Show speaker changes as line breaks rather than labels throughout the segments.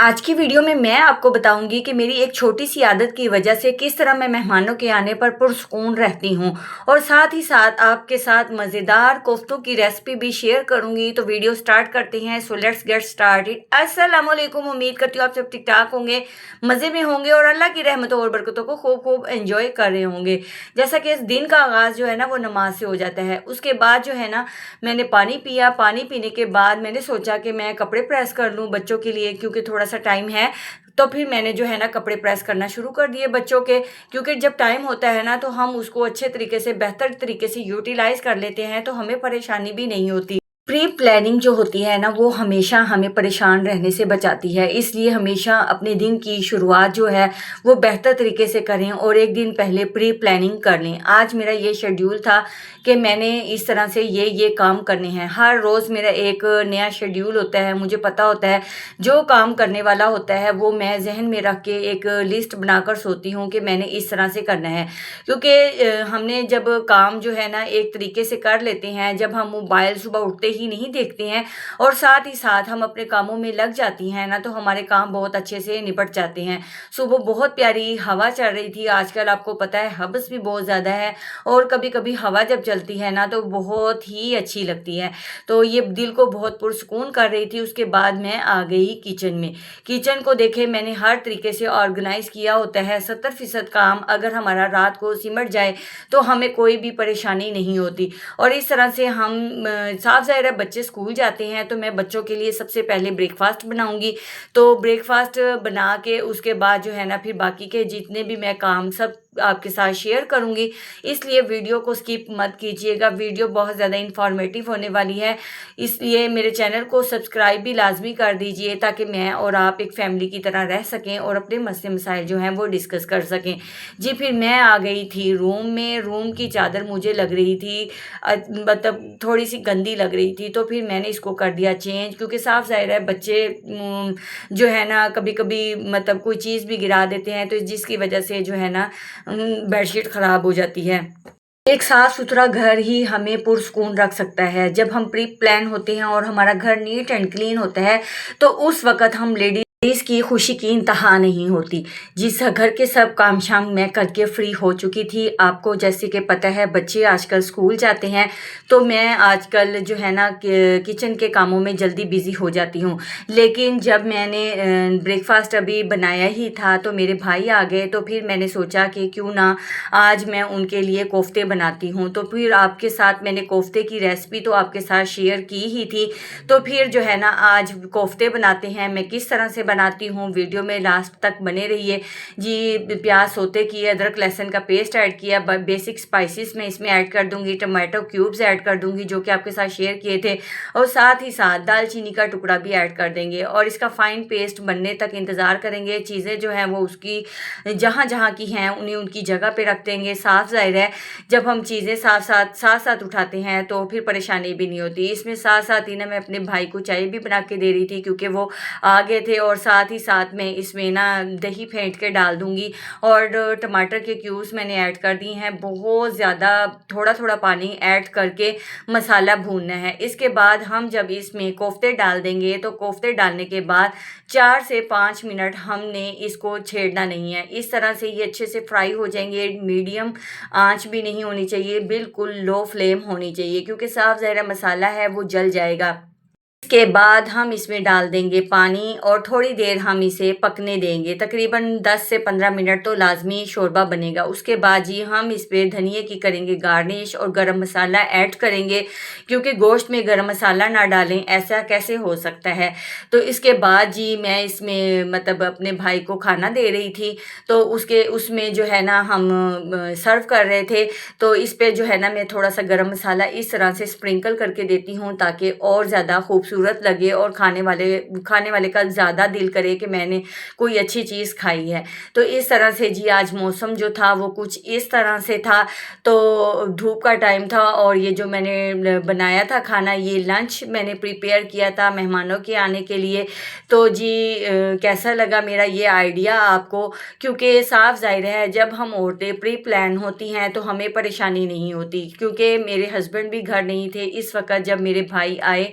आज की वीडियो में मैं आपको बताऊंगी कि मेरी एक छोटी सी आदत की वजह से किस तरह मैं मेहमानों के आने पर पुरसुकून रहती हूँ और साथ ही साथ आपके साथ मज़ेदार कोफ्तों की रेसिपी भी शेयर करूंगी। तो वीडियो स्टार्ट करते हैं। So let's get started. अस्सलाम वालेकुम। उम्मीद करती हूँ आप सब ठीक ठाक होंगे, मज़े में होंगे और अल्लाह की रहमतों और बरकतों को खूब खूब एंजॉय कर रहे होंगे। जैसा कि इस दिन का आगाज़ जो है ना वो नमाज से हो जाता है। उसके बाद जो है ना मैंने पानी पिया। पानी पीने के बाद मैंने सोचा कि मैं कपड़े प्रेस कर लूँ बच्चों के लिए, क्योंकि थोड़ा सा टाइम है। तो फिर मैंने जो है ना कपड़े प्रेस करना शुरू कर दिए बच्चों के, क्योंकि जब टाइम होता है ना तो हम उसको अच्छे तरीके से बेहतर तरीके से यूटिलाइज कर लेते हैं, तो हमें परेशानी भी नहीं होती। प्री प्लानिंग जो होती है ना वो हमेशा हमें परेशान रहने से बचाती है। इसलिए हमेशा अपने दिन की शुरुआत जो है वो बेहतर तरीके से करें और एक दिन पहले प्री प्लानिंग कर लें। आज मेरा ये शेड्यूल था कि मैंने इस तरह से ये काम करने हैं। हर रोज़ मेरा एक नया शेड्यूल होता है। मुझे पता होता है जो काम करने वाला होता है वो मैं जहन में रख के एक लिस्ट बनाकर सोती हूँ कि मैंने इस तरह से करना है। क्योंकि हमने जब काम जो है ना एक तरीके से कर लेते हैं, जब हम मोबाइल सुबह उठते ही नहीं देखते हैं और साथ ही साथ हम अपने कामों में लग जाती हैं ना, तो हमारे काम बहुत अच्छे से निपट जाते हैं। सुबह बहुत प्यारी हवा चल रही थी। आजकल आपको पता है हब्स भी बहुत ज़्यादा है और कभी कभी हवा जब चलती है ना तो बहुत ही अच्छी लगती है। तो ये दिल को बहुत पुरसुकून कर रही थी। उसके बाद मैं आ गई किचन में। किचन को देखे मैंने हर तरीके से ऑर्गेनाइज किया होता है। 70% काम अगर हमारा रात को सिमट जाए तो हमें कोई भी परेशानी नहीं होती। और इस तरह से हम साफ ज़ाहिर है बच्चे स्कूल जाते हैं तो मैं बच्चों के लिए सबसे पहले ब्रेकफास्ट बनाऊंगी। तो ब्रेकफास्ट बना के उसके बाद जो है ना फिर बाकी के जितने भी मैं काम सब आपके साथ शेयर करूंगी। इसलिए वीडियो को स्किप मत कीजिएगा। वीडियो बहुत ज़्यादा इंफॉर्मेटिव होने वाली है, इसलिए मेरे चैनल को सब्सक्राइब भी लाजमी कर दीजिए ताकि मैं और आप एक फैमिली की तरह रह सकें और अपने मसले मसाइल जो हैं वो डिस्कस कर सकें। जी फिर मैं आ गई थी रूम में। रूम की चादर मुझे लग रही थी मतलब थोड़ी सी गंदी लग रही थी, तो फिर मैंने इसको कर दिया चेंज, क्योंकि साफ ज़ाहिर है बच्चे जो है ना कभी कभी मतलब कोई चीज़ भी गिरा देते हैं, तो जिसकी वजह से जो है ना बेडशीट ख़राब हो जाती है। एक साफ सुथरा घर ही हमें पुरसुकून रख सकता है। जब हम प्री प्लान होते हैं और हमारा घर नीट एंड क्लीन होता है तो उस वक़्त हम लेडीज़ की खुशी की इंतहा नहीं होती। जिस घर के सब काम शाम मैं करके फ्री हो चुकी थी। आपको जैसे कि पता है बच्चे आजकल स्कूल जाते हैं, तो मैं आजकल जो है ना किचन के कामों में जल्दी बिज़ी हो जाती हूँ। लेकिन जब मैंने ब्रेकफास्ट अभी बनाया ही था तो मेरे भाई आ गए, तो फिर मैंने सोचा कि क्यों ना आज मैं उनके लिए कोफ्ते बनाती हूँ। तो फिर आपके साथ मैंने कोफ्ते की रेसिपी तो आपके साथ शेयर की ही थी। तो फिर जो है ना आज कोफ्ते बनाते हैं। मैं किस तरह से बनाती हूँ वीडियो में लास्ट तक बने रहिए जी। प्याज सोते किए, अदरक लहसुन का पेस्ट ऐड किया, बेसिक स्पाइसेस मैं इसमें ऐड कर दूंगी, टमाटो क्यूब्स ऐड कर दूंगी जो कि आपके साथ शेयर किए थे, और साथ ही साथ दालचीनी का टुकड़ा भी ऐड कर देंगे और इसका फाइन पेस्ट बनने तक इंतज़ार करेंगे। चीज़ें जो हैं वो उसकी जहाँ जहाँ की हैं उन्हें उनकी जगह पे रख देंगे। साफ ज़ाहिर है जब हम चीज़ें साथ साथ उठाते हैं तो फिर परेशानी भी नहीं होती। इसमें साथ साथ ही ना मैं अपने भाई को चाय भी बना के दे रही थी क्योंकि वो आ गए थे, और साथ ही साथ मैं इसमें ना दही फेंट के डाल दूंगी और टमाटर के क्यूब्स मैंने ऐड कर दी हैं। बहुत ज़्यादा थोड़ा थोड़ा पानी ऐड करके मसाला भूनना है। इसके बाद हम जब इसमें कोफ्ते डाल देंगे तो कोफ्ते डालने के बाद 4 से 5 मिनट हमने इसको छेड़ना नहीं है। इस तरह से ये अच्छे से फ्राई हो जाएंगे। मीडियम आंच भी नहीं होनी चाहिए, बिल्कुल लो फ्लेम होनी चाहिए, क्योंकि साफ ज़ाहिर मसाला है वो जल जाएगा। इसके बाद हम इसमें डाल देंगे पानी और थोड़ी देर हम इसे पकने देंगे। तकरीबन 10 से 15 मिनट तो लाजमी शोरबा बनेगा। उसके बाद जी हम इस पे धनिए की करेंगे गार्निश और गरम मसाला ऐड करेंगे, क्योंकि गोश्त में गरम मसाला ना डालें ऐसा कैसे हो सकता है। तो इसके बाद जी मैं इसमें मतलब अपने भाई को खाना दे रही थी, तो उसमें जो है ना हम सर्व कर रहे थे। तो इस पे जो है ना मैं थोड़ा सा गरम मसाला इस तरह से स्प्रिंकल करके देती हूँ ताकि और ज़्यादा खूबसूरत लगे और खाने वाले का ज़्यादा दिल करे कि मैंने कोई अच्छी चीज़ खाई है। तो इस तरह से जी आज मौसम जो था वो कुछ इस तरह से था। तो धूप का टाइम था और ये जो मैंने बनाया था खाना, ये लंच मैंने प्रिपेयर किया था मेहमानों के आने के लिए। तो जी कैसा लगा मेरा ये आइडिया आपको? क्योंकि साफ ज़ाहिर है जब हम औरतें प्री प्लान होती हैं तो हमें परेशानी नहीं होती। क्योंकि मेरे हस्बैंड भी घर नहीं थे इस वक्त जब मेरे भाई आए,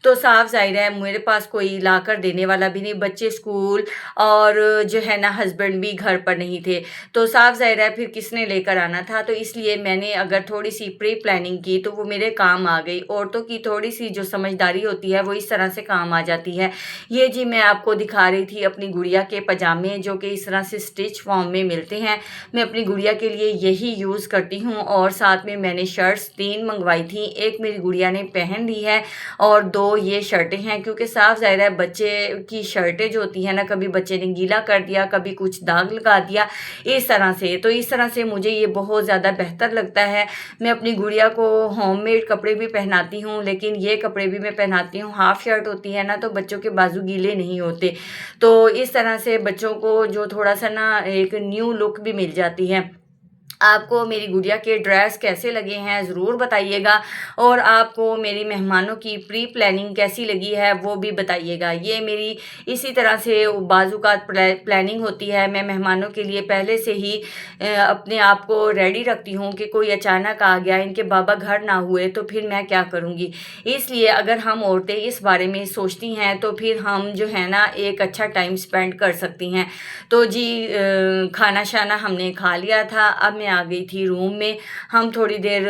तो साफ ज़ाहिर है मेरे पास कोई ला कर देने वाला भी नहीं, बच्चे स्कूल और जो है ना हस्बैंड भी घर पर नहीं थे, तो साफ ज़ाहिर है फिर किसने लेकर आना था। तो इसलिए मैंने अगर थोड़ी-सी प्री प्लानिंग की तो वो मेरे काम आ गई। औरतों की थोड़ी-सी जो समझदारी होती है वो इस तरह से काम आ जाती है। ये जी मैं आपको दिखा रही थी अपनी गुड़िया के पजामे, जो कि इस तरह से स्टिच फॉर्म में मिलते हैं। मैं अपनी गुड़िया के लिए यही यूज़ करती हूँ और साथ में मैंने शर्ट्स 3 मंगवाई थी। एक मेरी गुड़िया ने पहन ली है और 2 ये शर्टें हैं, क्योंकि साफ ज़ाहिर है बच्चे की शर्टें जो होती हैं ना, कभी बच्चे ने गीला कर दिया, कभी कुछ दाग लगा दिया, इस तरह से। तो इस तरह से मुझे ये बहुत ज़्यादा बेहतर लगता है। मैं अपनी गुड़िया को होममेड कपड़े भी पहनाती हूँ, लेकिन ये कपड़े भी मैं पहनाती हूँ, हाफ़ शर्ट होती है ना, तो बच्चों के बाजू गीले नहीं होते। तो इस तरह से बच्चों को जो थोड़ा-सा ना एक न्यू लुक भी मिल जाती है। आपको मेरी गुड़िया के ड्रेस कैसे लगे हैं ज़रूर बताइएगा, और आपको मेरी मेहमानों की प्री प्लानिंग कैसी लगी है वो भी बताइएगा। ये मेरी इसी तरह से बाज़-औक़ात प्लानिंग होती है। मैं मेहमानों के लिए पहले से ही अपने आप को रेडी रखती हूँ कि कोई अचानक आ गया, इनके बाबा घर ना हुए तो फिर मैं क्या करूँगी। इसलिए अगर हम औरतें इस बारे में सोचती हैं तो फिर हम जो है ना एक अच्छा टाइम स्पेंड कर सकती हैं। तो जी खाना-शाना हमने खा लिया था, अब मैं आ गई थी रूम में। हम थोड़ी देर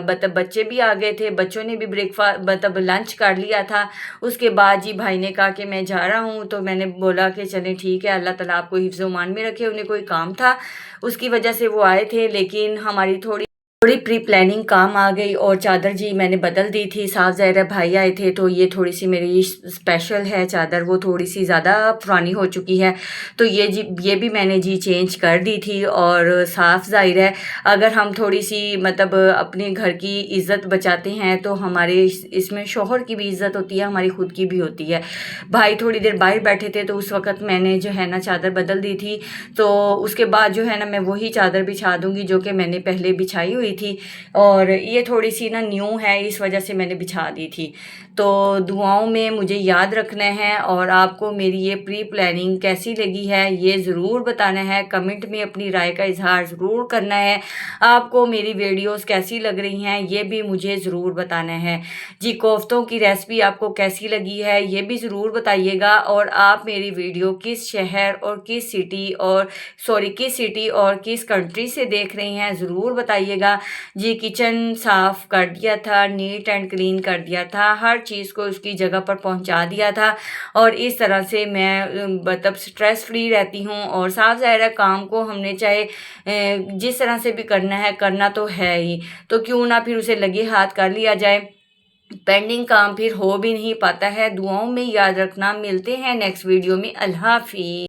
मतलब बच्चे भी आ गए थे, बच्चों ने भी मतलब लंच कर लिया था। उसके बाद जी भाई ने कहा कि मैं जा रहा हूँ, तो मैंने बोला कि चलें ठीक है, अल्लाह ताला आपको हिफ्ज़-ओ-मान में रखे। उन्हें कोई काम था, उसकी वजह से वो आए थे, लेकिन हमारी थोड़ी प्री प्लानिंग काम आ गई और चादर जी मैंने बदल दी थी। साफ ज़ाहिर है भाई आए थे, तो ये थोड़ी-सी मेरी स्पेशल है चादर, वो थोड़ी-सी ज़्यादा पुरानी हो चुकी है, तो ये भी मैंने जी चेंज कर दी थी। और साफ ज़ाहिर है अगर हम थोड़ी-सी मतलब अपने घर की इज़्ज़त बचाते हैं तो हमारे इसमें शौहर की भी इज़्ज़त होती है, हमारी खुद की भी होती है। भाई थोड़ी देर बाहर बैठे थे, तो उस वक़्त मैंने जो है ना चादर बदल दी थी, तो उसके बाद जो है ना मैं वही चादर बिछा दूँगी जो कि मैंने पहले बिछाई हुई थी, और ये थोड़ी-सी ना न्यू है, इस वजह से मैंने बिछा दी थी। तो दुआओं में मुझे याद रखना है, और आपको मेरी ये प्री प्लानिंग कैसी लगी है ये ज़रूर बताना है, कमेंट में अपनी राय का इज़हार ज़रूर करना है। आपको मेरी वीडियोज़ कैसी लग रही हैं ये भी मुझे ज़रूर बताना है। जी कोफ्तों की रेसिपी आपको कैसी लगी है ये भी ज़रूर बताइएगा, और आप मेरी वीडियो किस शहर और किस सिटी और किस कंट्री से देख रही हैं ज़रूर बताइएगा। जी किचन साफ़ कर दिया था, नीट एंड क्लीन कर दिया था, हर चीज़ को उसकी जगह पर पहुंचा दिया था, और इस तरह से मैं मतलब स्ट्रेस फ्री रहती हूँ। और साफ ज़ाहिर है काम को हमने चाहे जिस तरह से भी करना है, करना तो है ही, तो क्यों ना फिर उसे लगे हाथ कर लिया जाए। पेंडिंग काम फिर हो भी नहीं पाता है। दुआओं में याद रखना। मिलते हैं नेक्स्ट वीडियो में। अल्लाह हाफ़िज़।